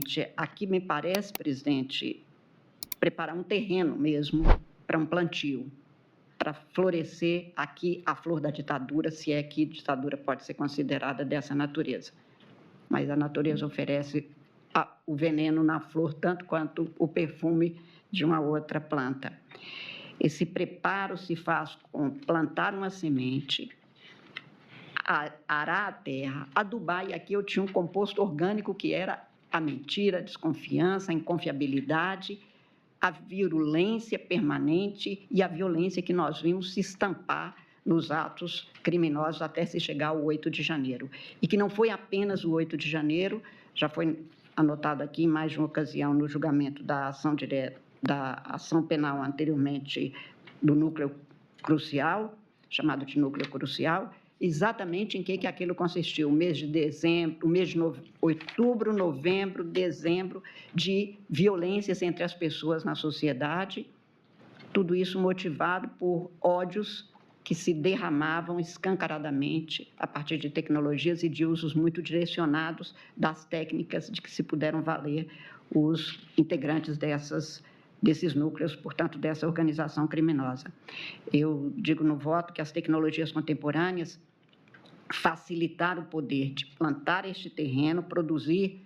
presidente, aqui me parece, presidente, preparar um terreno mesmo para um plantio, para florescer aqui a flor da ditadura, se é que ditadura pode ser considerada dessa natureza. Mas a natureza oferece o veneno na flor tanto quanto o perfume de uma outra planta. Esse preparo se faz com plantar uma semente, arar a terra, adubar, e aqui eu tinha um composto orgânico que era a mentira, a desconfiança, a inconfiabilidade, a virulência permanente e a violência que nós vimos se estampar nos atos criminosos até se chegar ao 8 de janeiro. E que não foi apenas o 8 de janeiro, já foi anotado aqui em mais de uma ocasião no julgamento da ação direta, da ação penal anteriormente do núcleo crucial, chamado de núcleo crucial, exatamente em que aquilo consistiu, o mês de dezembro, o mês de outubro, novembro, dezembro, de violências entre as pessoas na sociedade, tudo isso motivado por ódios que se derramavam escancaradamente a partir de tecnologias e de usos muito direcionados das técnicas de que se puderam valer os integrantes desses núcleos, portanto, dessa organização criminosa. Eu digo no voto que as tecnologias contemporâneas facilitaram o poder de plantar este terreno, produzir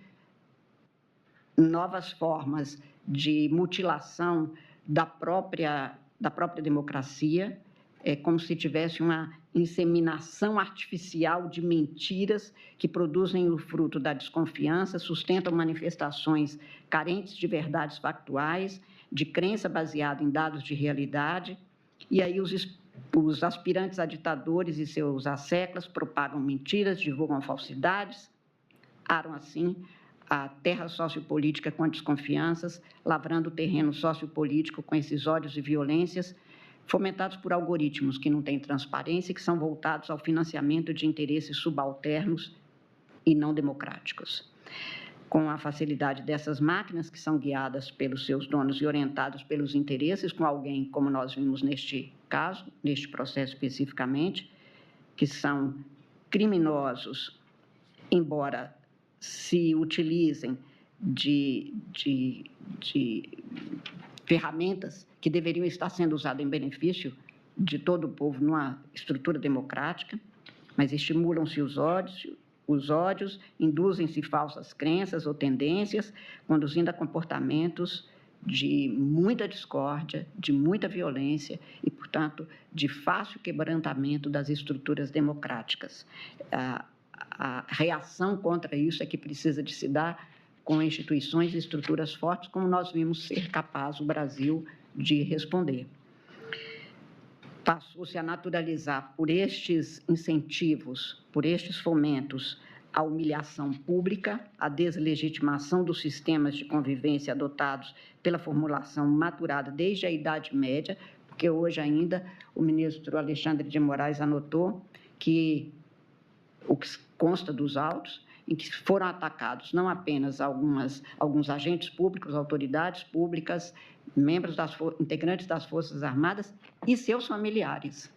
novas formas de mutilação da própria democracia, como se tivesse uma inseminação artificial de mentiras que produzem o fruto da desconfiança, sustentam manifestações carentes de verdades factuais, de crença baseada em dados de realidade, e aí os aspirantes a ditadores e seus asseclas propagam mentiras, divulgam falsidades, aram assim a terra sociopolítica com desconfianças, lavrando o terreno sociopolítico com esses ódios e violências, fomentados por algoritmos que não têm transparência e que são voltados ao financiamento de interesses subalternos e não democráticos. Com a facilidade dessas máquinas, que são guiadas pelos seus donos e orientadas pelos interesses, com alguém, como nós vimos neste caso, neste processo especificamente, que são criminosos, embora se utilizem de ferramentas que deveriam estar sendo usadas em benefício de todo o povo numa estrutura democrática, mas estimulam-se os ódios, induzem-se falsas crenças ou tendências, conduzindo a comportamentos de muita discórdia, de muita violência e, portanto, de fácil quebrantamento das estruturas democráticas. A reação contra isso é que precisa de se dar com instituições e estruturas fortes, como nós vimos ser capaz o Brasil de responder. Passou-se a naturalizar por estes incentivos, por estes fomentos, a humilhação pública, a deslegitimação dos sistemas de convivência adotados pela formulação maturada desde a Idade Média, porque hoje ainda o ministro Alexandre de Moraes anotou que o que consta dos autos, em que foram atacados não apenas alguns agentes públicos, autoridades públicas, integrantes das Forças Armadas e seus familiares.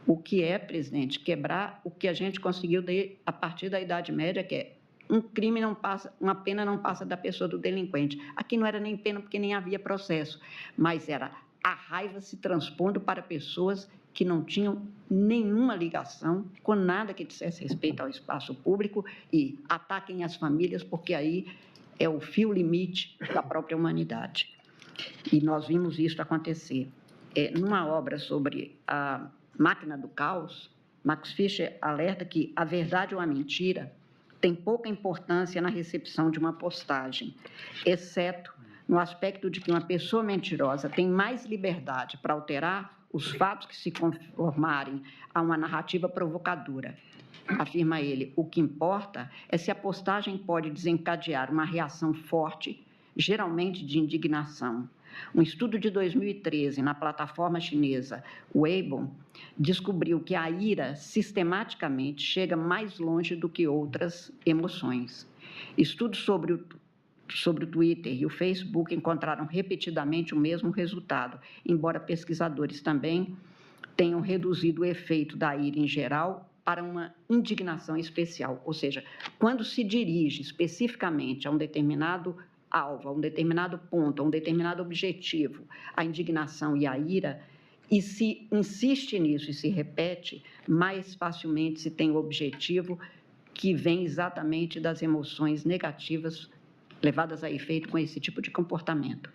O que é, presidente, quebrar o que a gente conseguiu a partir da Idade Média, que é um crime não passa, uma pena não passa da pessoa do delinquente. Aqui não era nem pena porque nem havia processo, mas era a raiva se transpondo para pessoas que não tinham nenhuma ligação com nada que dissesse respeito ao espaço público e ataquem as famílias, porque aí é o fio limite da própria humanidade. E nós vimos isso acontecer. Numa obra sobre a máquina do caos, Max Fischer alerta que a verdade ou a mentira tem pouca importância na recepção de uma postagem, exceto no aspecto de que uma pessoa mentirosa tem mais liberdade para alterar os fatos que se conformarem a uma narrativa provocadora. Afirma ele, o que importa é se a postagem pode desencadear uma reação forte, geralmente de indignação. Um estudo de 2013 na plataforma chinesa Weibo descobriu que a ira sistematicamente chega mais longe do que outras emoções. Estudos sobre o Twitter e o Facebook encontraram repetidamente o mesmo resultado, embora pesquisadores também tenham reduzido o efeito da ira em geral para uma indignação especial, ou seja, quando se dirige especificamente a um determinado alvo, a um determinado ponto, a um determinado objetivo, a indignação e a ira, e se insiste nisso e se repete, mais facilmente se tem o objetivo que vem exatamente das emoções negativas levadas a efeito com esse tipo de comportamento.